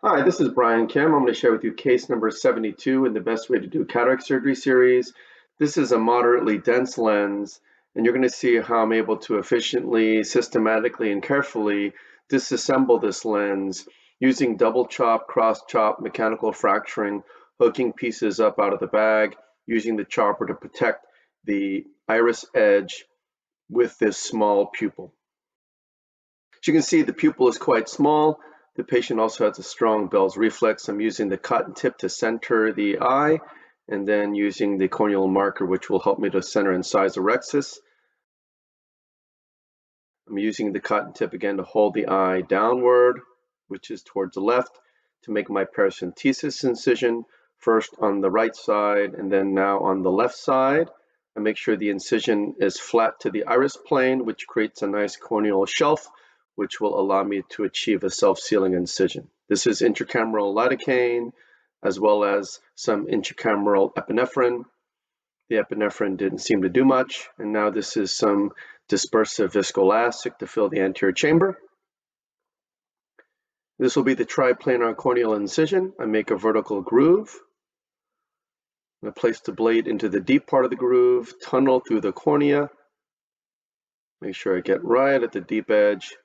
Hi, this is Brian Kim. I'm going to share with you case number 72 in the best way to do cataract surgery series. This is a moderately dense lens, and you're going to see how I'm able to efficiently, systematically, and carefully disassemble this lens using double chop, cross chop, mechanical fracturing, hooking pieces up out of the bag, using the chopper to protect the iris edge with this small pupil. As you can see, the pupil is quite small. The patient also has a strong Bell's reflex. I'm using the cotton tip to center the eye, and then using the corneal marker, which will help me to center and size the rhexis. I'm using the cotton tip again to hold the eye downward, which is towards the left, to make my paracentesis incision, first on the right side and then now on the left side. I make sure the incision is flat to the iris plane, which creates a nice corneal shelf, which will allow me to achieve a self-sealing incision. This is intracameral lidocaine, as well as some intracameral epinephrine. The epinephrine didn't seem to do much, and now this is some dispersive viscoelastic to fill the anterior chamber. This will be the triplanar corneal incision. I make a vertical groove. I place the blade into the deep part of the groove, tunnel through the cornea. Make sure I get right at the deep edge.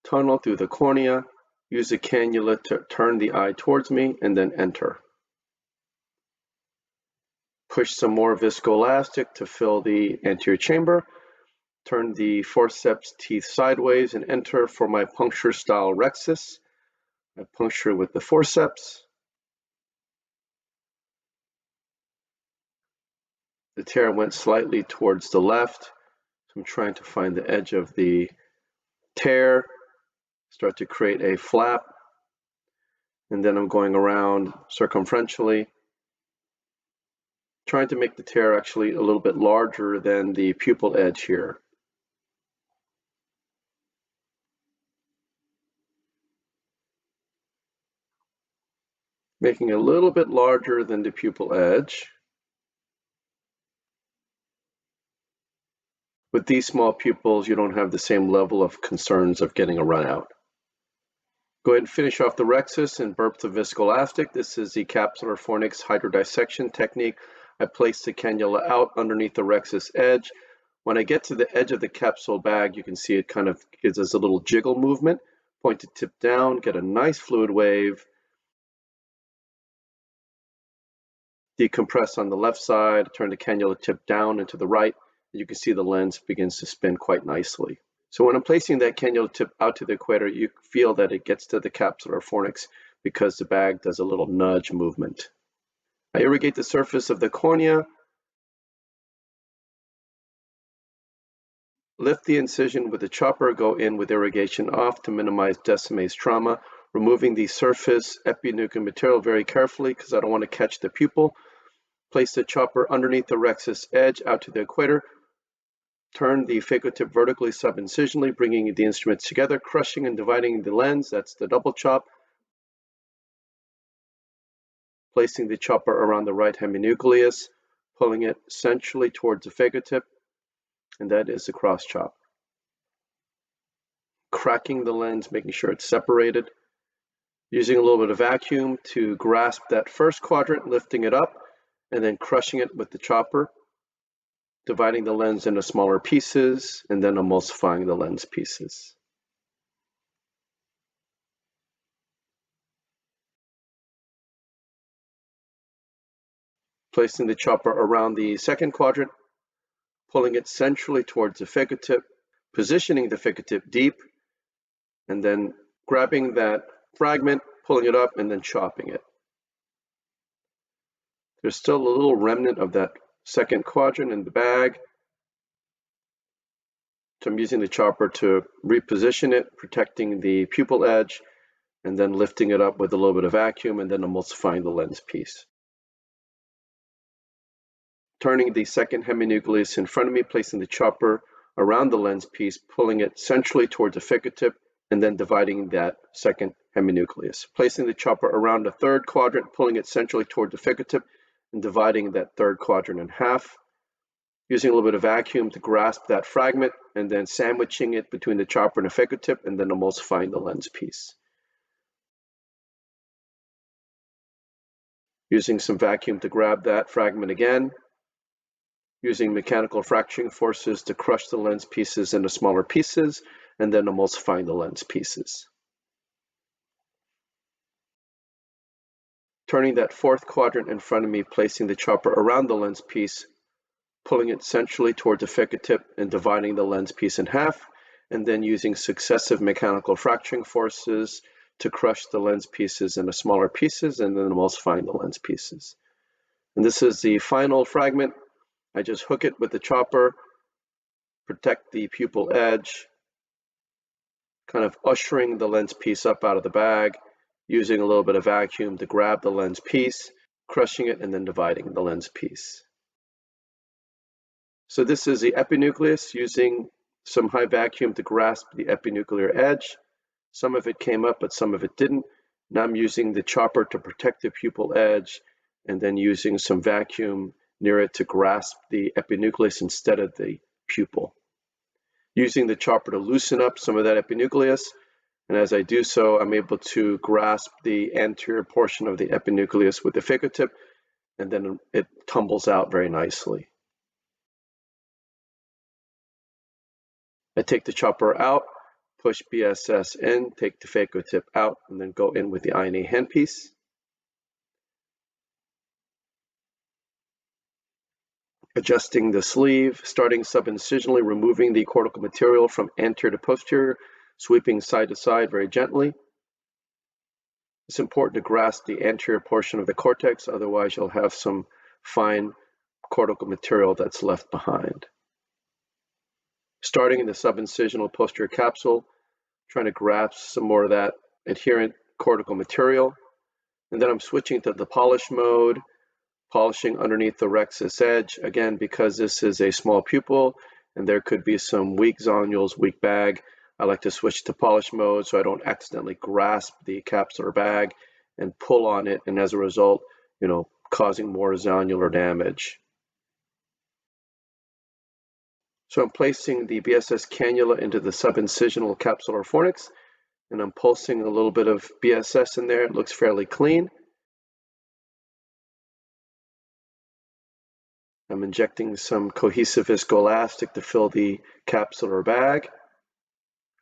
Tunnel through the cornea, use the cannula to turn the eye towards me, and then enter. Push some more viscoelastic to fill the anterior chamber. Turn the forceps teeth sideways and enter for my puncture style rhexis. I puncture with the forceps. The tear went slightly towards the left, so I'm trying to find the edge of the tear. Start to create a flap, and then I'm going around circumferentially, trying to make the tear actually a little bit larger than the pupil edge here. Making a little bit larger than the pupil edge. With these small pupils, you don't have the same level of concerns of getting a run out. Go ahead and finish off the rhexis and burp the viscoelastic. This is the capsular fornix hydrodissection technique. I place the cannula out underneath the rhexis edge. When I get to the edge of the capsule bag, you can see it kind of gives us a little jiggle movement. Point the tip down, get a nice fluid wave. Decompress on the left side, turn the cannula tip down and to the right. You can see the lens begins to spin quite nicely. So when I'm placing that cannula tip out to the equator, you feel that it gets to the capsular fornix because the bag does a little nudge movement. I irrigate the surface of the cornea. Lift the incision with the chopper, go in with irrigation off to minimize Descemet's trauma, removing the surface epinucleus material very carefully because I don't want to catch the pupil. Place the chopper underneath the rhexis edge out to the equator. Turn the phaco tip vertically sub-incisionally, bringing the instruments together, crushing and dividing the lens. That's the double chop. Placing the chopper around the right heminucleus, pulling it centrally towards the phaco tip, and that is the cross chop. Cracking the lens, making sure it's separated. Using a little bit of vacuum to grasp that first quadrant, lifting it up, and then crushing it with the chopper. Dividing the lens into smaller pieces, and then emulsifying the lens pieces. Placing the chopper around the second quadrant, pulling it centrally towards the phaco tip, positioning the phaco tip deep, and then grabbing that fragment, pulling it up, and then chopping it. There's still a little remnant of that second quadrant in the bag. So I'm using the chopper to reposition it, protecting the pupil edge, and then lifting it up with a little bit of vacuum, and then emulsifying the lens piece. Turning the second heminucleus in front of me, placing the chopper around the lens piece, pulling it centrally towards the phaco tip, and then dividing that second heminucleus. Placing the chopper around the third quadrant, pulling it centrally toward the phaco tip, and dividing that third quadrant in half. Using a little bit of vacuum to grasp that fragment, and then sandwiching it between the chopper and the phaco tip, and then emulsifying the lens piece. using some vacuum to grab that fragment again, using mechanical fracturing forces to crush the lens pieces into smaller pieces, and then emulsifying the lens pieces. Turning that fourth quadrant in front of me, placing the chopper around the lens piece, pulling it centrally towards the fingertip and dividing the lens piece in half, and then using successive mechanical fracturing forces to crush the lens pieces into smaller pieces, and then emulsifying the lens pieces. And this is the final fragment. I just hook it with the chopper, protect the pupil edge, kind of ushering the lens piece up out of the bag, using a little bit of vacuum to grab the lens piece, crushing it, and then dividing the lens piece. So this is the epinucleus, using some high vacuum to grasp the epinuclear edge. Some of it came up, but some of it didn't. Now I'm using the chopper to protect the pupil edge, and then using some vacuum near it to grasp the epinucleus instead of the pupil. Using the chopper to loosen up some of that epinucleus, and as I do so, I'm able to grasp the anterior portion of the epinucleus with the fingertip, and then it tumbles out very nicely. I take the chopper out, push BSS in, take the fingertip out, and then go in with the INA handpiece. Adjusting the sleeve, starting sub-incisionally, removing the cortical material from anterior to posterior, sweeping side to side very gently. It's important to grasp the anterior portion of the cortex, otherwise you'll have some fine cortical material that's left behind. Starting in the sub-incisional posterior capsule, trying to grasp some more of that adherent cortical material. And then I'm switching to the polish mode, polishing underneath the rexus edge, again, because this is a small pupil and there could be some weak zonules, weak bag. I like to switch to polish mode so I don't accidentally grasp the capsular bag and pull on it, and as a result, causing more zonular damage. So I'm placing the BSS cannula into the sub-incisional capsular fornix, and I'm pulsing a little bit of BSS in there. It looks fairly clean. I'm injecting some cohesive viscoelastic to fill the capsular bag.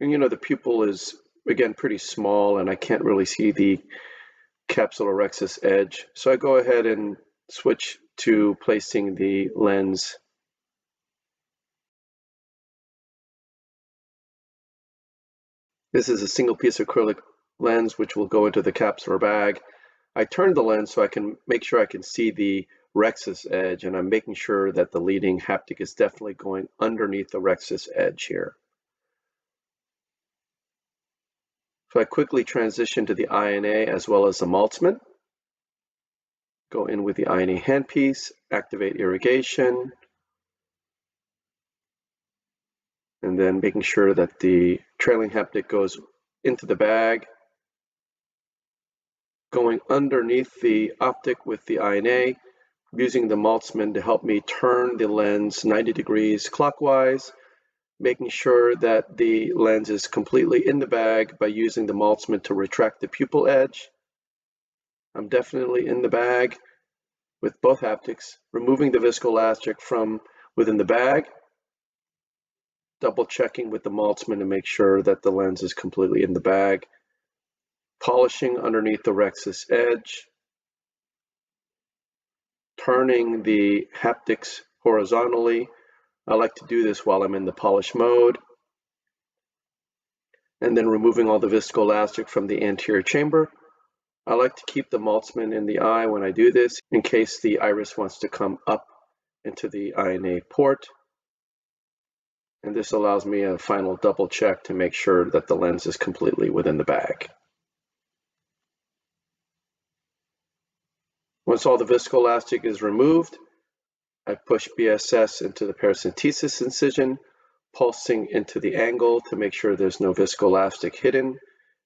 And the pupil is, again, pretty small, and I can't really see the capsular rexus edge. So I go ahead and switch to placing the lens. This is a single piece acrylic lens which will go into the capsular bag. I turn the lens so I can make sure I can see the rexus edge, and I'm making sure that the leading haptic is definitely going underneath the rexus edge here. So I quickly transition to the INA as well as the Maltzman. Go in with the INA handpiece, activate irrigation, and then making sure that the trailing haptic goes into the bag. Going underneath the optic with the INA, using the Maltzman to help me turn the lens 90 degrees clockwise, making sure that the lens is completely in the bag by using the Maltzman to retract the pupil edge. I'm definitely in the bag with both haptics, removing the viscoelastic from within the bag, double checking with the Maltzman to make sure that the lens is completely in the bag, polishing underneath the rexus edge, turning the haptics horizontally. I like to do this while I'm in the polish mode, and then removing all the viscoelastic from the anterior chamber. I like to keep the Maltzman in the eye when I do this in case the iris wants to come up into the INA port. And this allows me a final double check to make sure that the lens is completely within the bag. Once all the viscoelastic is removed, I push BSS into the paracentesis incision, pulsing into the angle to make sure there's no viscoelastic hidden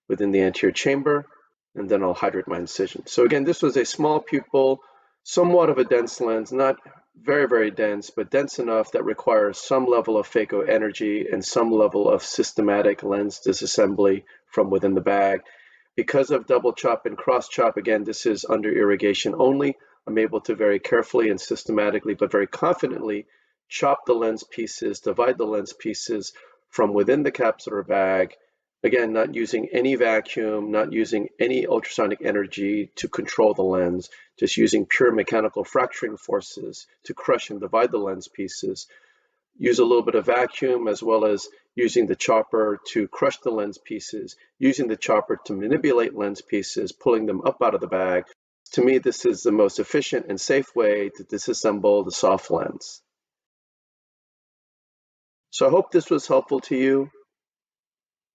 within the anterior chamber, and then I'll hydrate my incision. So again, this was a small pupil, somewhat of a dense lens, not very, very dense, but dense enough that requires some level of phaco energy and some level of systematic lens disassembly from within the bag. Because of double chop and cross chop, again, this is under irrigation only. I'm able to very carefully and systematically, but very confidently, chop the lens pieces, divide the lens pieces from within the capsular bag. Again, not using any vacuum, not using any ultrasonic energy to control the lens, just using pure mechanical fracturing forces to crush and divide the lens pieces. Use a little bit of vacuum as well as using the chopper to crush the lens pieces, using the chopper to manipulate lens pieces, pulling them up out of the bag. To me, this is the most efficient and safe way to disassemble the soft lens. So I hope this was helpful to you,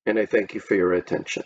and I thank you for your attention.